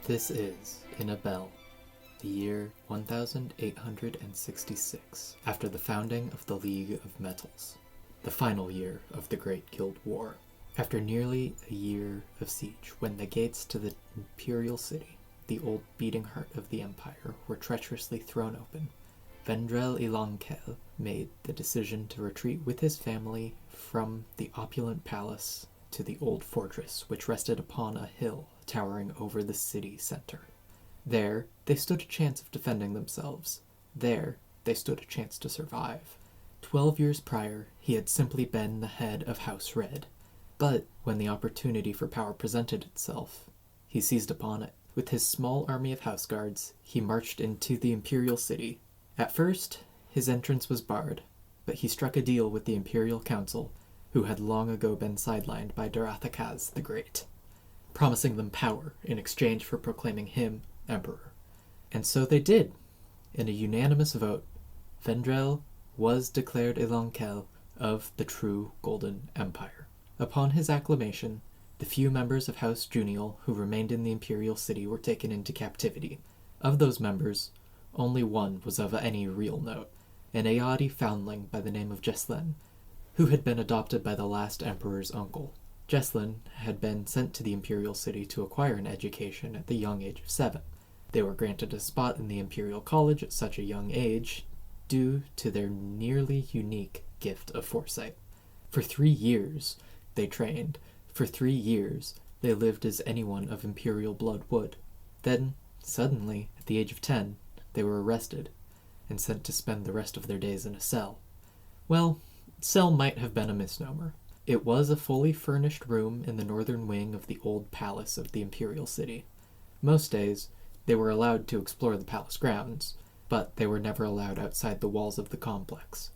This is in Abel, the year 1866, after the founding of the League of Metals, the final year of the Great Guild War. After nearly a year of siege, when the gates to the Imperial City, the old beating heart of the Empire, were treacherously thrown open, Vendrell Ilankel made the decision to retreat with his family from the opulent palace to the old fortress, which rested upon a hill towering over the city center. There, they stood a chance of defending themselves. There, they stood a chance to survive. 12 years prior, he had simply been the head of House Red. But when the opportunity for power presented itself, he seized upon it. With his small army of house guards, he marched into the Imperial City. At first, his entrance was barred, but he struck a deal with the Imperial Council, who had long ago been sidelined by Darathakaz the Great, promising them power in exchange for proclaiming him emperor. And so they did. In a unanimous vote, Vendrell was declared Ilankel of the true Golden Empire. Upon his acclamation, the few members of House Junial who remained in the Imperial City were taken into captivity. Of those members, only one was of any real note, an Ayadi foundling by the name of Jesslyn, who had been adopted by the last emperor's uncle. Jesslyn had been sent to the Imperial City to acquire an education at the young age of 7. They were granted a spot in the Imperial College at such a young age, due to their nearly unique gift of foresight. For 3 years, they trained. For 3 years, they lived as anyone of Imperial blood would. Then, suddenly, at the age of 10, they were arrested and sent to spend the rest of their days in a cell. Well, cell might have been a misnomer. It was a fully furnished room in the northern wing of the old palace of the Imperial City. Most days, they were allowed to explore the palace grounds, but they were never allowed outside the walls of the complex.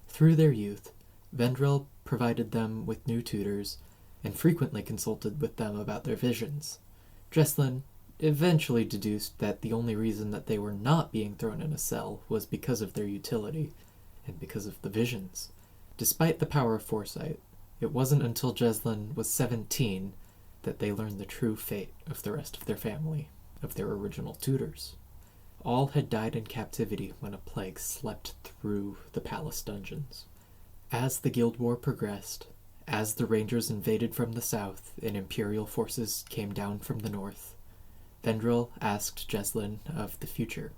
Through their youth, Vendrell provided them with new tutors and frequently consulted with them about their visions. Jesslyn eventually deduced that the only reason that they were not being thrown in a cell was because of their utility and because of the visions. Despite the power of foresight, it wasn't until Jesslyn was 17 that they learned the true fate of the rest of their family, of their original tutors. All had died in captivity when a plague slept through the palace dungeons. As the Guild War progressed, as the Rangers invaded from the south and Imperial forces came down from the north, Vendrell asked Jesslyn of the future,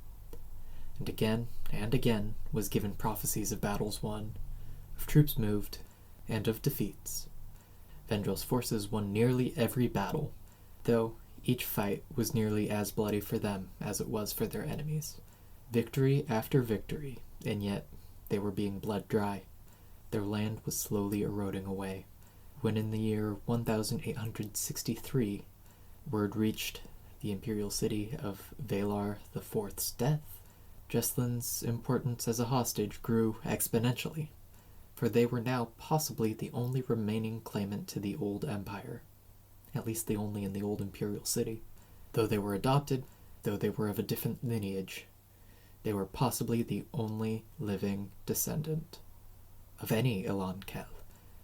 and again was given prophecies of battles won, of troops moved, and of defeats. Vendrell's forces won nearly every battle, though each fight was nearly as bloody for them as it was for their enemies. Victory after victory, and yet they were being bled dry. Their land was slowly eroding away. When in the year 1863, word reached the Imperial City of Valar IV's death, Jesslyn's importance as a hostage grew exponentially, for they were now possibly the only remaining claimant to the old empire, at least the only in the old Imperial City. Though they were adopted, though they were of a different lineage, they were possibly the only living descendant of any Ilankel.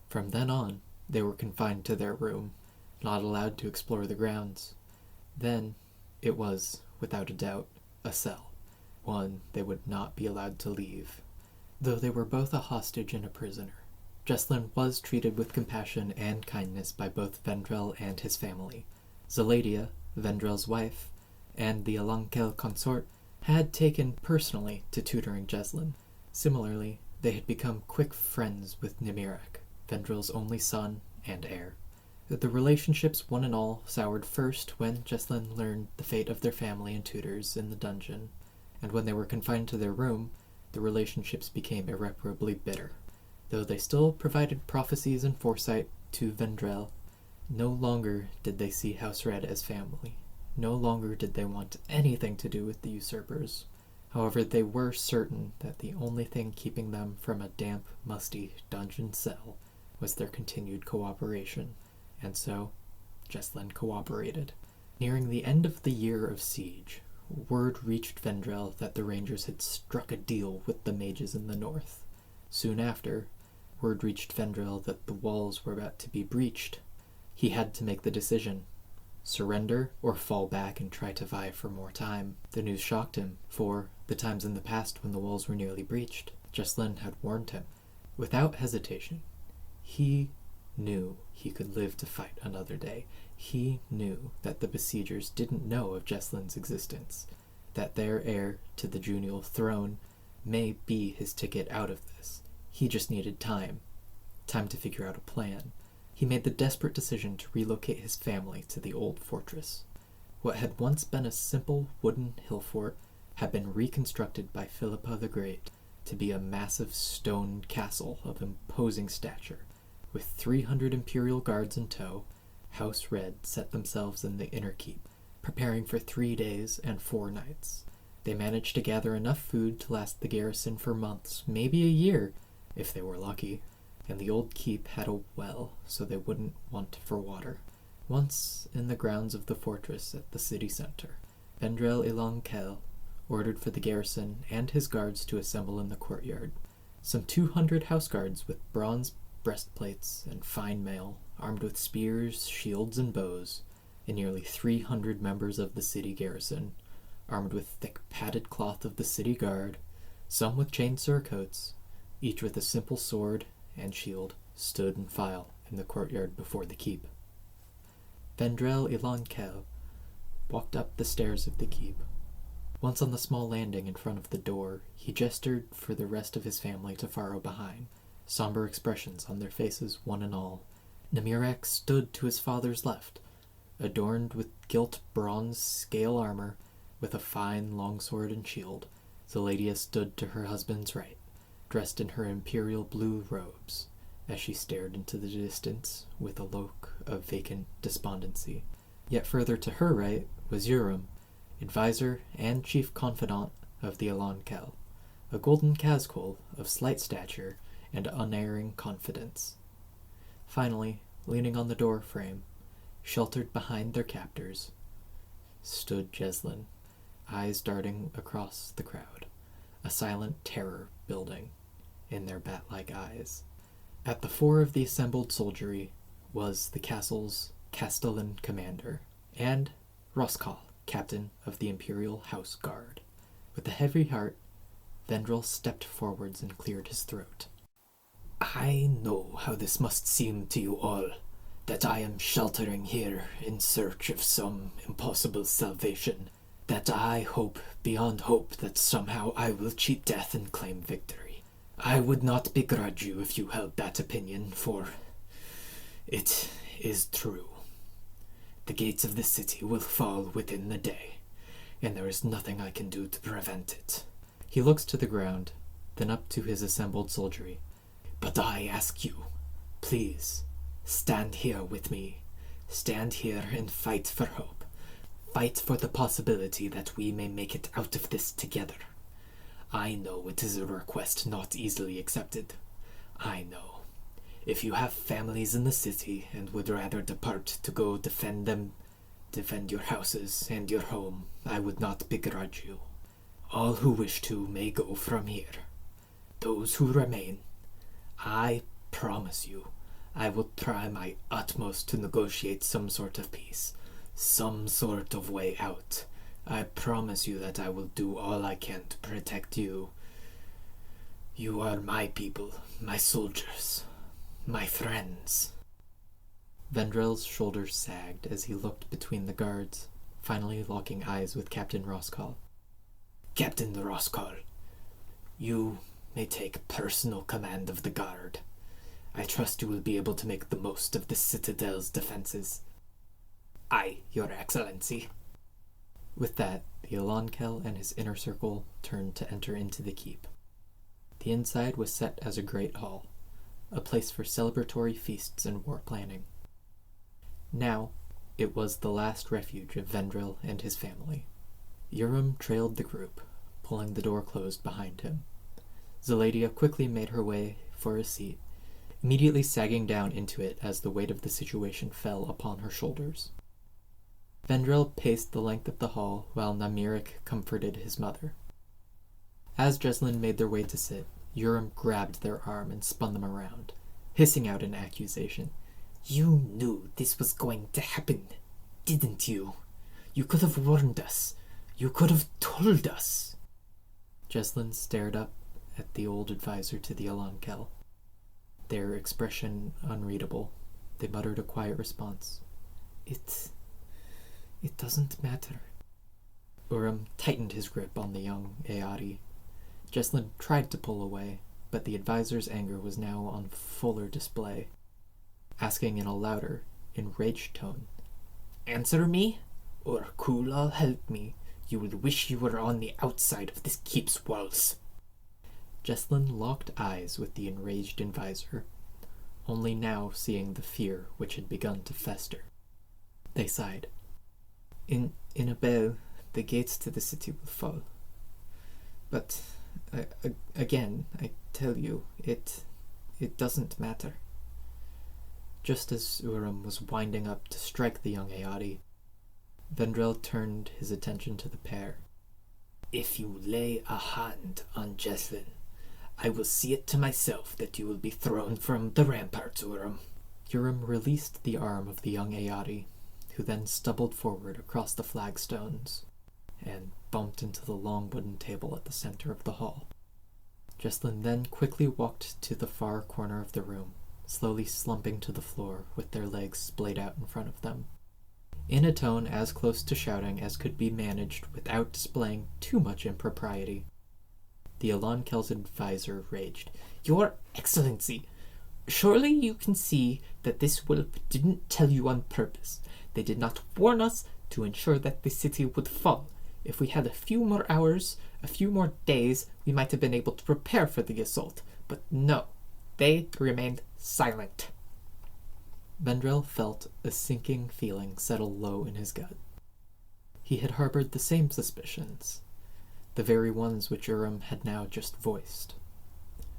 From then on, they were confined to their room, not allowed to explore the grounds. Then, it was, without a doubt, a cell, one they would not be allowed to leave. Though they were both a hostage and a prisoner, Jesslyn was treated with compassion and kindness by both Vendrell and his family. Zeladia, Vendrell's wife, and the Ilankel consort had taken personally to tutoring Jesslyn. Similarly, they had become quick friends with Nimirak, Vendrell's only son and heir. The relationships, one and all, soured first when Jesslyn learned the fate of their family and tutors in the dungeon, and when they were confined to their room, the relationships became irreparably bitter. Though they still provided prophecies and foresight to Vendrell, no longer did they see House Red as family. No longer did they want anything to do with the usurpers. However, they were certain that the only thing keeping them from a damp, musty dungeon cell was their continued cooperation. And so, Jesslyn cooperated. Nearing the end of the year of siege, word reached Vendrell that the Rangers had struck a deal with the mages in the north. Soon after, word reached Vendrell that the walls were about to be breached. He had to make the decision: surrender or fall back and try to vie for more time. The news shocked him, for the times in the past when the walls were nearly breached, Jesslyn had warned him. Without hesitation, he knew he could live to fight another day. He knew that the besiegers didn't know of Jesslyn's existence, that their heir to the Junial throne may be his ticket out of this. He just needed time to figure out a plan. He made the desperate decision to relocate his family to the old fortress. What had once been a simple wooden hill fort had been reconstructed by Philippa the Great to be a massive stone castle of imposing stature. With 300 imperial guards in tow, House Red set themselves in the inner keep, preparing for 3 days and 4 nights. They managed to gather enough food to last the garrison for months, maybe a year, if they were lucky, and the old keep had a well, so they wouldn't want for water. Once in the grounds of the fortress at the city center, Vendrell Ilankel ordered for the garrison and his guards to assemble in the courtyard. Some 200 house guards with bronze breastplates and fine mail, armed with spears, shields, and bows, and nearly 300 members of the city garrison, armed with thick padded cloth of the city guard, some with chain surcoats, each with a simple sword and shield, stood in file in the courtyard before the keep. Vendrell Ilankel walked up the stairs of the keep. Once on the small landing in front of the door, he gestured for the rest of his family to follow behind, somber expressions on their faces one and all. Namirek stood to his father's left, adorned with gilt bronze scale armor, with a fine longsword and shield. Zeladia stood to her husband's right, dressed in her imperial blue robes, as she stared into the distance with a look of vacant despondency. Yet further to her right was Urim, advisor and chief confidant of the Ilankel, a golden Kazkul of slight stature and unerring confidence. Finally, leaning on the door frame, sheltered behind their captors, stood Jesslyn, eyes darting across the crowd, a silent terror building in their bat-like eyes. At the fore of the assembled soldiery was the castle's castellan commander, and Roskal, captain of the Imperial House Guard. With a heavy heart, Vendrell stepped forwards and cleared his throat. I know how this must seem to you all, that I am sheltering here in search of some impossible salvation, that I hope beyond hope that somehow I will cheat death and claim victory. I would not begrudge you if you held that opinion, for it is true. The gates of the city will fall within the day, and there is nothing I can do to prevent it. He looks to the ground, then up to his assembled soldiery. But I ask you, please, stand here with me. Stand here and fight for hope. Fight for the possibility that we may make it out of this together. I know it is a request not easily accepted. I know. If you have families in the city and would rather depart to go defend your houses and your home, I would not begrudge you. All who wish to may go from here. Those who remain, I promise you, I will try my utmost to negotiate some sort of peace, some sort of way out. I promise you that I will do all I can to protect you. You are my people, my soldiers, my friends. Vendrell's shoulders sagged as he looked between the guards, finally locking eyes with Captain Roskal. Captain Roskal, you may take personal command of the guard. I trust you will be able to make the most of the citadel's defenses. Aye, Your Excellency. With that, the Ilankel and his inner circle turned to enter into the keep. The inside was set as a great hall, a place for celebratory feasts and war planning. Now, it was the last refuge of Vendrell and his family. Urim trailed the group, pulling the door closed behind him. Zeladia quickly made her way for a seat, immediately sagging down into it as the weight of the situation fell upon her shoulders. Vendrell paced the length of the hall while Namirek comforted his mother. As Jesslyn made their way to sit, Urim grabbed their arm and spun them around, hissing out an accusation. You knew this was going to happen. didn't you? You could have warned us. You could have told us. Jesslyn stared up at the old advisor to the Elankel, their expression unreadable. They muttered a quiet response. It doesn't matter. Urim tightened his grip on the young Eati. Jesslyn tried to pull away, but the advisor's anger was now on fuller display, asking in a louder, enraged tone, "Answer me, or Kulal help me. You will wish you were on the outside of this keep's walls." Jesslyn locked eyes with the enraged advisor, only now seeing the fear which had begun to fester. They sighed. In a bell, the gates to the city will fall. But, again, I tell you, it doesn't matter. Just as Urim was winding up to strike the young Eati, Vendrell turned his attention to the pair. "If you lay a hand on Jesslyn, I will see it to myself that you will be thrown from the ramparts, Urim." Urim released the arm of the young Eati, who then stumbled forward across the flagstones and bumped into the long wooden table at the center of the hall. Jesslyn then quickly walked to the far corner of the room, slowly slumping to the floor with their legs splayed out in front of them, in a tone as close to shouting as could be managed without displaying too much impropriety. The Elankel's advisor raged. "Your Excellency, surely you can see that this whelp didn't tell you on purpose. They did not warn us to ensure that the city would fall. If we had a few more hours, a few more days, we might have been able to prepare for the assault. But no, they remained silent." Vendrell felt a sinking feeling settle low in his gut. He had harbored the same suspicions, the very ones which Urim had now just voiced.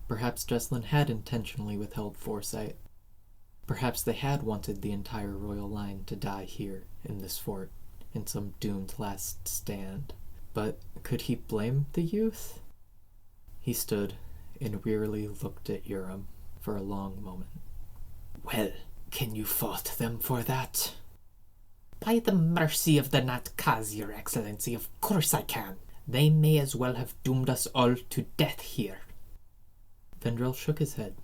Perhaps Jesslyn had intentionally withheld foresight. Perhaps they had wanted the entire royal line to die here, in this fort, in some doomed last stand. But could he blame the youth? He stood and wearily looked at Urim for a long moment. "Well, can you fault them for that?" "By the mercy of the Natkaz, Your Excellency, of course I can. They may as well have doomed us all to death here." Vendrell shook his head,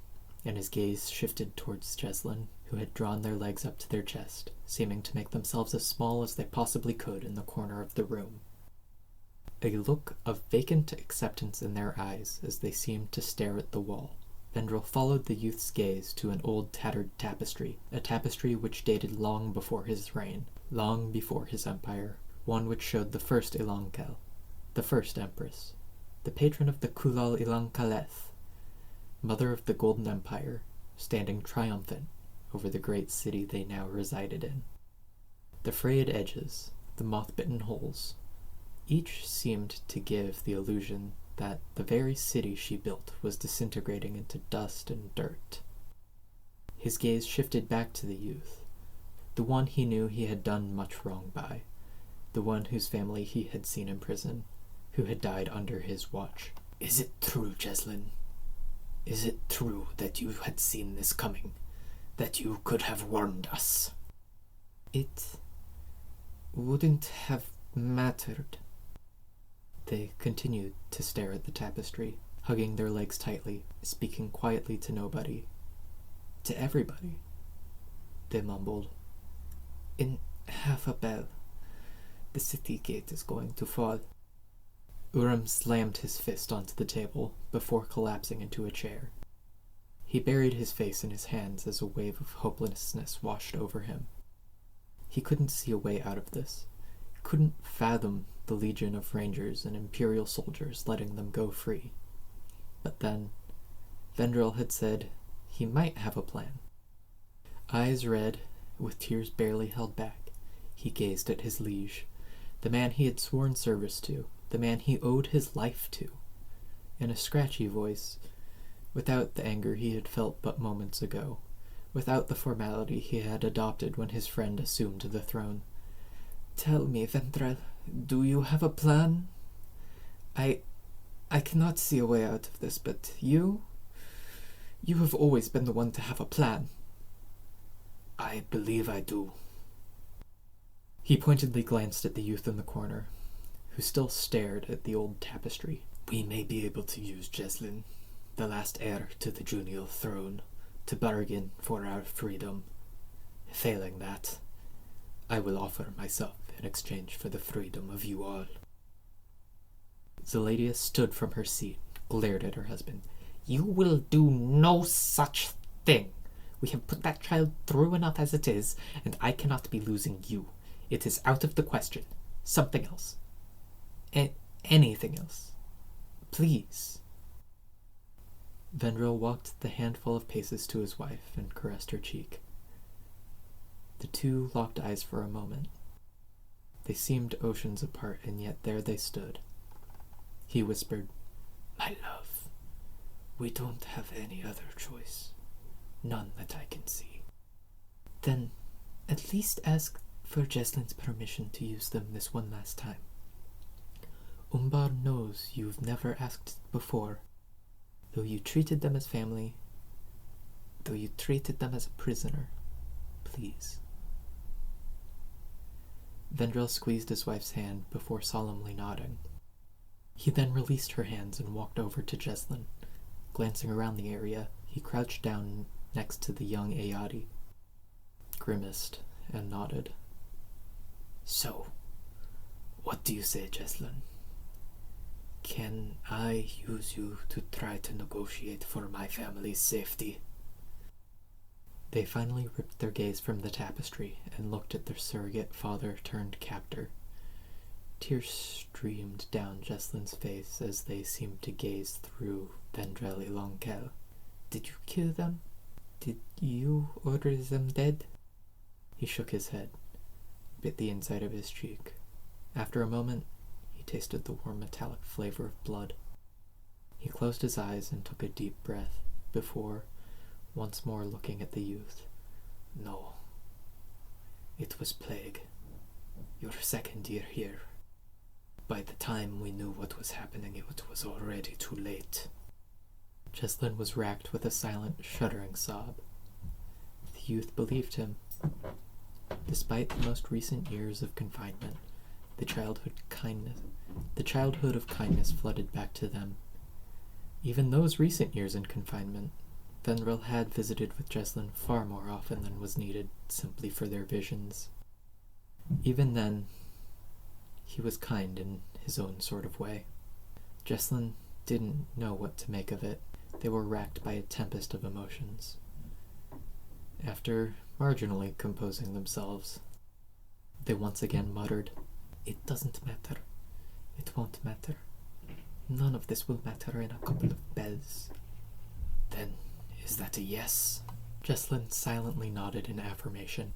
and his gaze shifted towards Jesslyn, who had drawn their legs up to their chest, seeming to make themselves as small as they possibly could in the corner of the room. A look of vacant acceptance in their eyes as they seemed to stare at the wall. Vendrell followed the youth's gaze to an old tattered tapestry, a tapestry which dated long before his reign, long before his empire, one which showed the first Elankel, the first empress, the patron of the Kulal Ilankaleth, mother of the Golden Empire, standing triumphant over the great city they now resided in. The frayed edges, the moth-bitten holes, each seemed to give the illusion that the very city she built was disintegrating into dust and dirt. His gaze shifted back to the youth, the one he knew he had done much wrong by, the one whose family he had seen in prison, who had died under his watch. "Is it true, Jesslyn? Is it true that you had seen this coming? That you could have warned us?" "It wouldn't have mattered." They continued to stare at the tapestry, hugging their legs tightly, speaking quietly to nobody. "To everybody," they mumbled. "In half a bell, the city gate is going to fall." Urim slammed his fist onto the table before collapsing into a chair. He buried his face in his hands as a wave of hopelessness washed over him. He couldn't see a way out of this. He couldn't fathom the legion of rangers and imperial soldiers letting them go free. But then, Vendrell had said he might have a plan. Eyes red, with tears barely held back, he gazed at his liege, the man he had sworn service to, the man he owed his life to. In a scratchy voice, without the anger he had felt but moments ago, without the formality he had adopted when his friend assumed the throne. "Tell me, Vendrell, do you have a plan? I cannot see a way out of this, but you have always been the one to have a plan." "I believe I do." He pointedly glanced at the youth in the corner, who still stared at the old tapestry. We may be able to use Jeslyn, the last heir to the Junial throne, to bargain for our freedom. Failing that, I will offer myself in exchange for the freedom of you all. Zeladia stood from her seat, glared at her husband. You will do no such thing. We have put that child through enough as it is, and I cannot be losing you. It is out of the question. Something else. Anything else. Please. Vendrell walked the handful of paces to his wife and caressed her cheek. The two locked eyes for a moment. They seemed oceans apart, and yet there they stood. He whispered, My love, we don't have any other choice. None that I can see. Then, at least ask for Jeslyn's permission to use them this one last time. Umbar knows you've never asked before, though you treated them as family, though you treated them as a prisoner. Please. Vendrell squeezed his wife's hand before solemnly nodding. He then released her hands and walked over to Jeslyn. Glancing around the area, he crouched down next to the young Ayadi, grimaced, and nodded. So, what do you say, Jeslyn? Can I use you to try to negotiate for my family's safety? They finally ripped their gaze from the tapestry and looked at their surrogate father-turned-captor. Tears streamed down Jeslyn's face as they seemed to gaze through Vendrell Lonkel. Did you kill them? Did you order them dead? He shook his head, bit the inside of his cheek. After a moment, he tasted the warm metallic flavor of blood. He closed his eyes and took a deep breath before once more looking at the youth. No. It was plague. Your second year here. By the time we knew what was happening, it was already too late. Jeslyn was racked with a silent, shuddering sob. The youth believed him. Despite the most recent years of confinement, the childhood of kindness flooded back to them. Even those recent years in confinement, Vendrell had visited with Jeslyn far more often than was needed, simply for their visions. Even then, he was kind in his own sort of way. Jeslyn didn't know what to make of it. They were racked by a tempest of emotions. After marginally composing themselves, they once again muttered, It doesn't matter. It won't matter. None of this will matter in a couple of bells. Then, is that a yes? Jeslyn silently nodded in affirmation.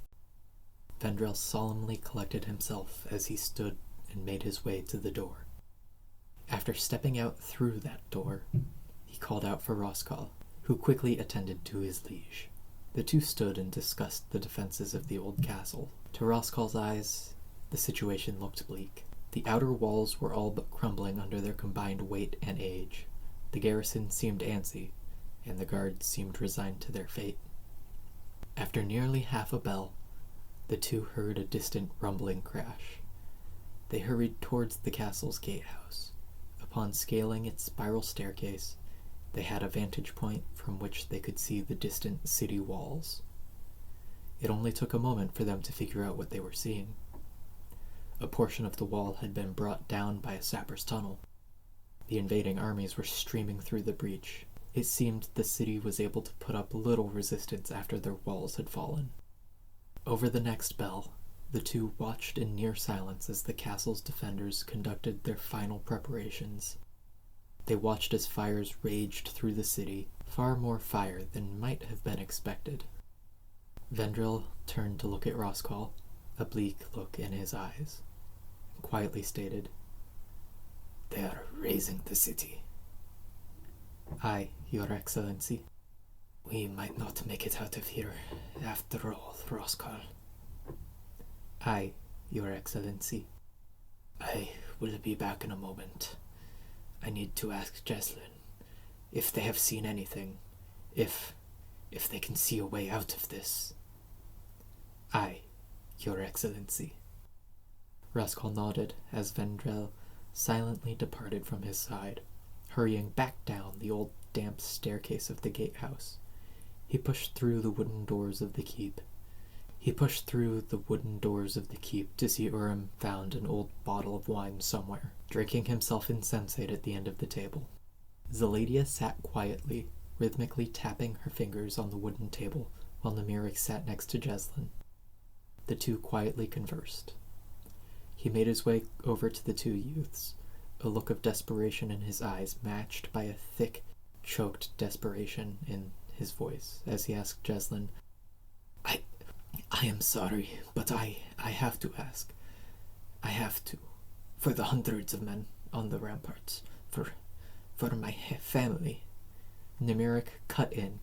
Vendrell solemnly collected himself as he stood and made his way to the door. After stepping out through that door, he called out for Roskal, who quickly attended to his liege. The two stood and discussed the defenses of the old castle. To Roskal's eyes, the situation looked bleak. The outer walls were all but crumbling under their combined weight and age. The garrison seemed antsy, and the guards seemed resigned to their fate. After nearly half a bell, the two heard a distant rumbling crash. They hurried towards the castle's gatehouse. Upon scaling its spiral staircase, they had a vantage point from which they could see the distant city walls. It only took a moment for them to figure out what they were seeing. A portion of the wall had been brought down by a sapper's tunnel. The invading armies were streaming through the breach. It seemed the city was able to put up little resistance after their walls had fallen. Over the next bell, the two watched in near silence as the castle's defenders conducted their final preparations. They watched as fires raged through the city, far more fire than might have been expected. Vendrell turned to look at Roskal, a bleak look in his eyes, and quietly stated, They are razing the city. Aye, Your Excellency. We might not make it out of here, after all, Roskal. Aye, Your Excellency. I will be back in a moment. I need to ask Jeslyn if they have seen anything, if they can see a way out of this. Aye, Your Excellency. Raskol nodded as Vendrell silently departed from his side, hurrying back down the old damp staircase of the gatehouse. He pushed through the wooden doors of the keep. To see Urim found an old bottle of wine somewhere, drinking himself insensate at the end of the table. Zeladia sat quietly, rhythmically tapping her fingers on the wooden table, while Nemirik sat next to Jeslyn. The two quietly conversed. He made his way over to the two youths, a look of desperation in his eyes matched by a thick, choked desperation in his voice, as he asked Jeslyn, I am sorry, but I have to ask. I have to. For the hundreds of men on the ramparts. For my family. Nemirik cut in,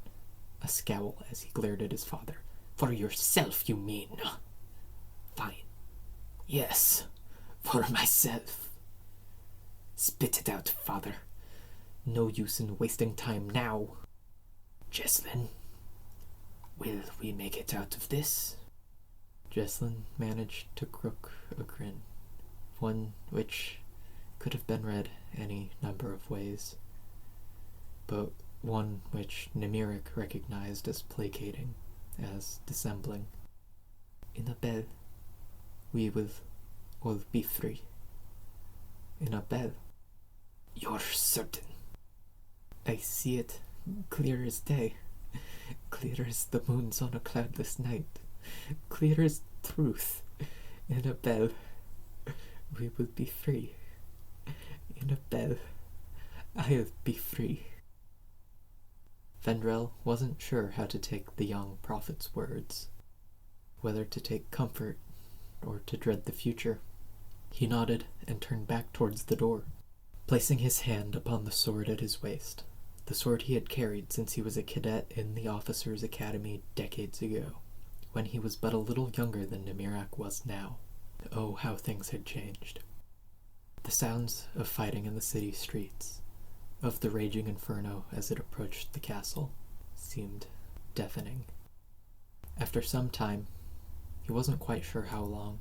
a scowl as he glared at his father. For yourself, you mean? Fine. Yes, for myself. Spit it out, father. No use in wasting time now. Jeslyn, will we make it out of this? Jeslyn managed to crook a grin, one which could have been read any number of ways, but one which Nemirik recognized as placating, as dissembling. In a bell, we will all be free. In a bell. You're certain? I see it clear as day, clear as the moons on a cloudless night, clear as truth. In a bell, we will be free. In a bell, I'll be free. Vendrell wasn't sure how to take the young prophet's words, whether to take comfort or to dread the future. He nodded and turned back towards the door, placing his hand upon the sword at his waist, the sword he had carried since he was a cadet in the officers' academy decades ago, when he was but a little younger than Nemirik was now. Oh, how things had changed. The sounds of fighting in the city streets, of the raging inferno as it approached the castle, seemed deafening. After some time, he wasn't quite sure how long,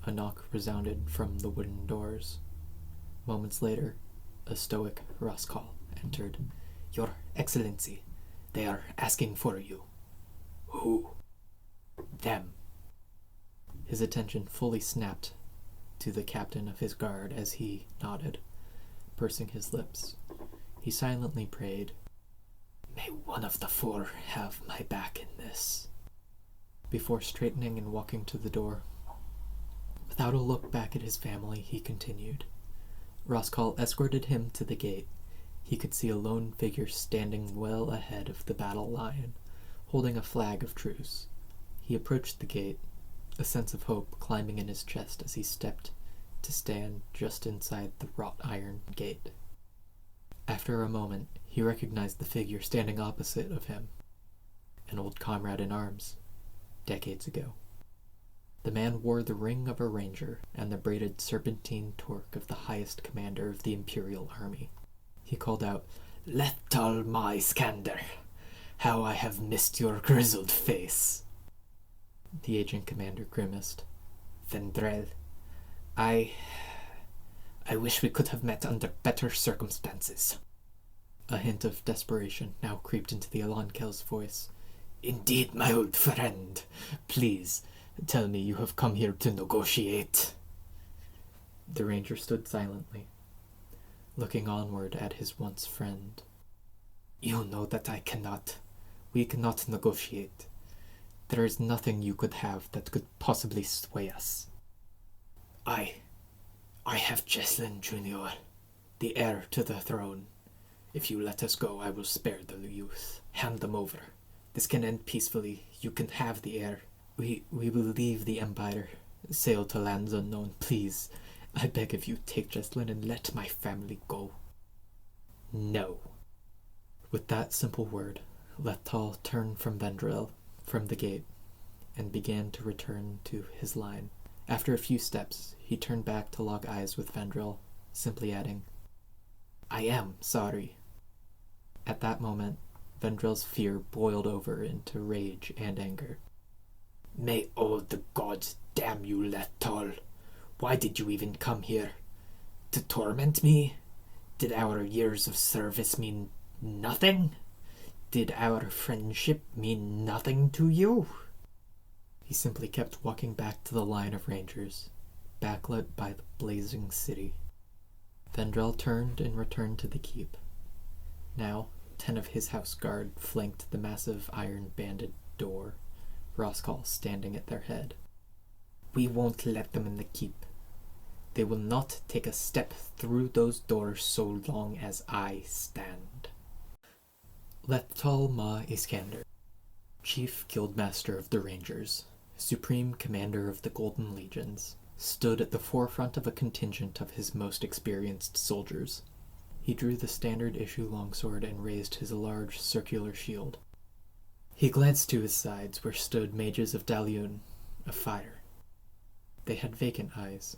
a knock resounded from the wooden doors. Moments later, a stoic Raskol entered. Your Excellency, they are asking for you. Who? Them. His attention fully snapped to the captain of his guard as he nodded, pursing his lips. He silently prayed, May one of the four have my back in this. Before straightening and walking to the door, without a look back at his family, he continued. Raskol escorted him to the gate. He could see a lone figure standing well ahead of the battle line, holding a flag of truce. He approached the gate, a sense of hope climbing in his chest as he stepped to stand just inside the wrought iron gate. After a moment, he recognized the figure standing opposite of him, an old comrade in arms, decades ago. The man wore the ring of a ranger and the braided serpentine torque of the highest commander of the Imperial Army. He called out, Lethal my Skander! How I have missed your grizzled face! The aging commander grimaced. Vendrell, I wish we could have met under better circumstances. A hint of desperation now creeped into the Elankel's voice. Indeed, my old friend. Please, tell me you have come here to negotiate. The ranger stood silently, looking onward at his once friend. You know that we cannot negotiate. There is nothing you could have that could possibly sway us. I have Jeslyn Jr., the heir to the throne. If you let us go, I will spare the youth. Hand them over. This can end peacefully. You can have the heir. We will leave the Empire, sail to lands unknown. Please, I beg of you, take Jeslyn and let my family go. No. With that simple word, Lethal turned from Vendrell, from the gate, and began to return to his line. After a few steps, he turned back to lock eyes with Vendrell, simply adding, I am sorry. At that moment, Vendrell's fear boiled over into rage and anger. May all the gods damn you, Lethal! Why did you even come here? To torment me? Did our years of service mean nothing? Did our friendship mean nothing to you? He simply kept walking back to the line of rangers, backlit by the blazing city. Vendrell turned and returned to the keep. Now, 10 of his house guard flanked the massive iron-banded door, Roskal standing at their head. We won't let them in the keep. They will not take a step through those doors so long as I stand. Lethtal Ma Iskander, Chief Guildmaster of the Rangers, Supreme Commander of the Golden Legions, stood at the forefront of a contingent of his most experienced soldiers. He drew the standard-issue longsword and raised his large circular shield. He glanced to his sides, where stood mages of Dalyun, of fire. They had vacant eyes,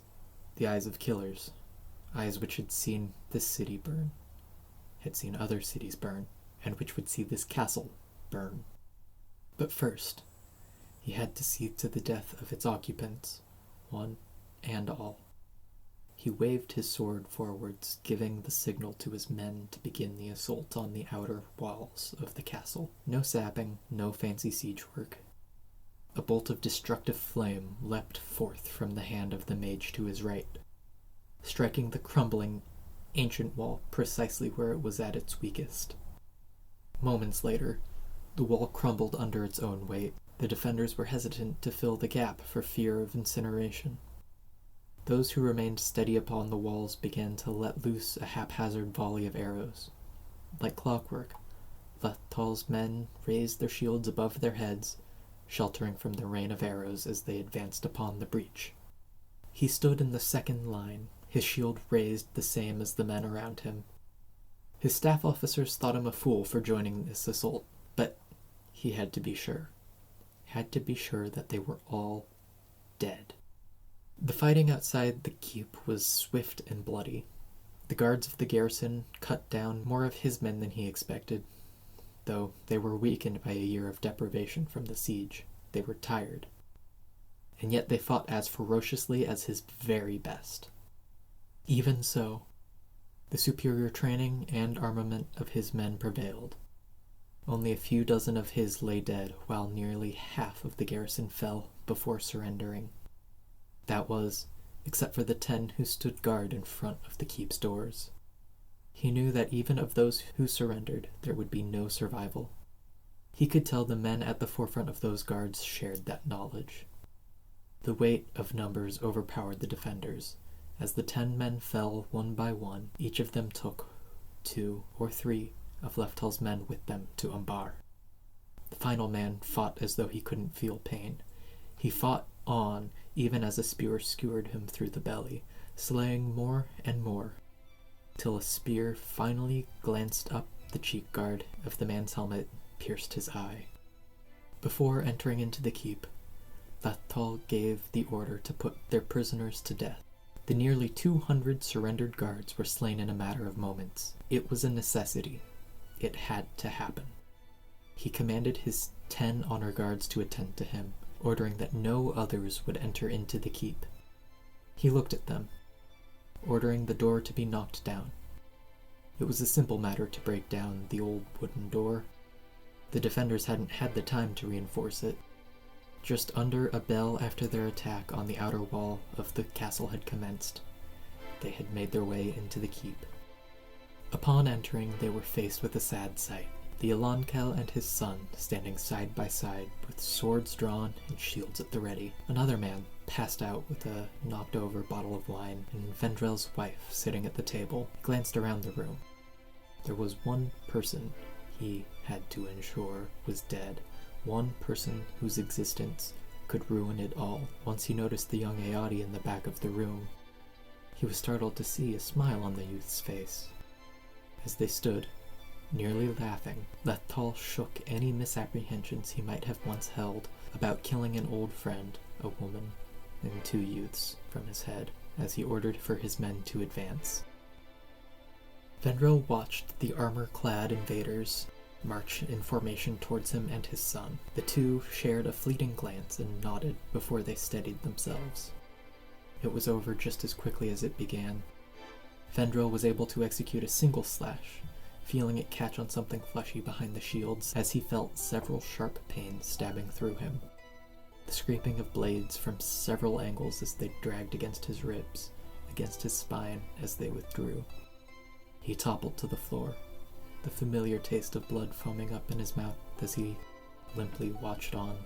the eyes of killers, eyes which had seen this city burn, had seen other cities burn, and which would see this castle burn. But first, he had to see to the death of its occupants, one and all. He waved his sword forwards, giving the signal to his men to begin the assault on the outer walls of the castle. No sapping, no fancy siege work. A bolt of destructive flame leapt forth from the hand of the mage to his right, striking the crumbling, ancient wall precisely where it was at its weakest. Moments later, the wall crumbled under its own weight. The defenders were hesitant to fill the gap for fear of incineration. Those who remained steady upon the walls began to let loose a haphazard volley of arrows. Like clockwork, Lethal's men raised their shields above their heads, sheltering from the rain of arrows as they advanced upon the breach. He stood in the second line, his shield raised the same as the men around him. His staff officers thought him a fool for joining this assault, but he had to be sure. Had to be sure that they were all dead. The fighting outside the keep was swift and bloody. The guards of the garrison cut down more of his men than he expected. Though they were weakened by a year of deprivation from the siege, they were tired. And yet they fought as ferociously as his very best. Even so, the superior training and armament of his men prevailed. Only a few dozen of his lay dead, while nearly half of the garrison fell before surrendering. That was, except for the 10 who stood guard in front of the keep's doors. He knew that even of those who surrendered, there would be no survival. He could tell the men at the forefront of those guards shared that knowledge. The weight of numbers overpowered the defenders. As the 10 men fell one by one, each of them took 2 or 3 of Leftal's men with them to Umbar. The final man fought as though he couldn't feel pain. He fought on, even as a spear skewered him through the belly, slaying more and more, till a spear finally glanced up the cheek guard of the man's helmet, pierced his eye. Before entering into the keep, Lethtal gave the order to put their prisoners to death. The nearly 200 surrendered guards were slain in a matter of moments. It was a necessity. It had to happen. He commanded his 10 honor guards to attend to him, ordering that no others would enter into the keep. He looked at them, ordering the door to be knocked down. It was a simple matter to break down the old wooden door. The defenders hadn't had the time to reinforce it. Just under a bell after their attack on the outer wall of the castle had commenced, they had made their way into the keep. Upon entering, they were faced with a sad sight. The Elankel and his son standing side by side with swords drawn and shields at the ready. Another man passed out with a knocked-over bottle of wine, and Vendrell's wife sitting at the table glanced around the room. There was one person he had to ensure was dead, one person whose existence could ruin it all. Once he noticed the young Aodi in the back of the room, he was startled to see a smile on the youth's face. As they stood, nearly laughing, Lethtal shook any misapprehensions he might have once held about killing an old friend, a woman, and 2 youths from his head, as he ordered for his men to advance. Vendrell watched the armor-clad invaders march in formation towards him and his son. The 2 shared a fleeting glance and nodded before they steadied themselves. it was over just as quickly as it began. Fendril was able to execute a single slash, feeling it catch on something fleshy behind the shields as he felt several sharp pains stabbing through him. The scraping of blades from several angles as they dragged against his ribs, against his spine as they withdrew. He toppled to the floor, the familiar taste of blood foaming up in his mouth as he limply watched on.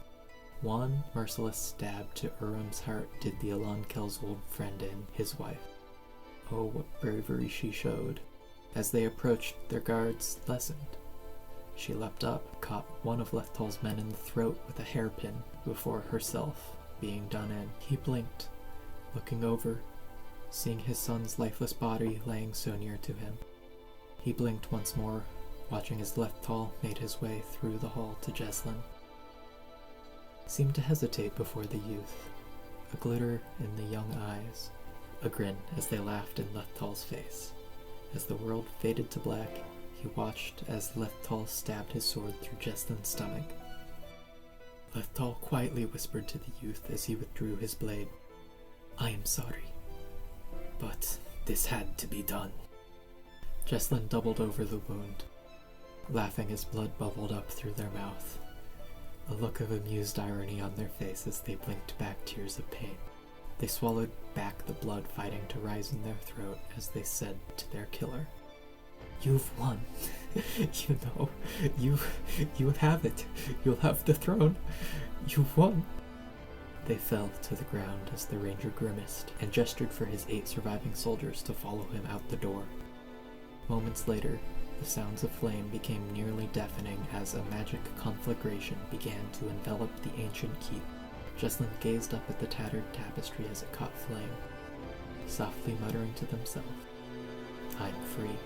One merciless stab to Urum's heart did the Elankel's old friend in, his wife. Oh, what bravery she showed. As they approached, their guards lessened. She leapt up, caught one of Leththal's men in the throat with a hairpin before herself being done in. He blinked, looking over, seeing his son's lifeless body laying so near to him. He blinked once more, watching as Leththal made his way through the hall to Jeslin. Seemed to hesitate before the youth, a glitter in the young eyes, a grin as they laughed in Lehthal's face. As the world faded to black, he watched as Leththal stabbed his sword through Jeslin's stomach. Leththal quietly whispered to the youth as he withdrew his blade, "I am sorry, but this had to be done." Jeslin doubled over the wound, laughing as blood bubbled up through their mouth, a look of amused irony on their face as they blinked back tears of pain. They swallowed back the blood fighting to rise in their throat as they said to their killer, "You've won. You have it. You'll have the throne. You've won." They fell to the ground as the ranger grimaced and gestured for his 8 surviving soldiers to follow him out the door. Moments later, the sounds of flame became nearly deafening as a magic conflagration began to envelop the ancient keep. Jeslin gazed up at the tattered tapestry as it caught flame, softly muttering to themselves, "I'm free."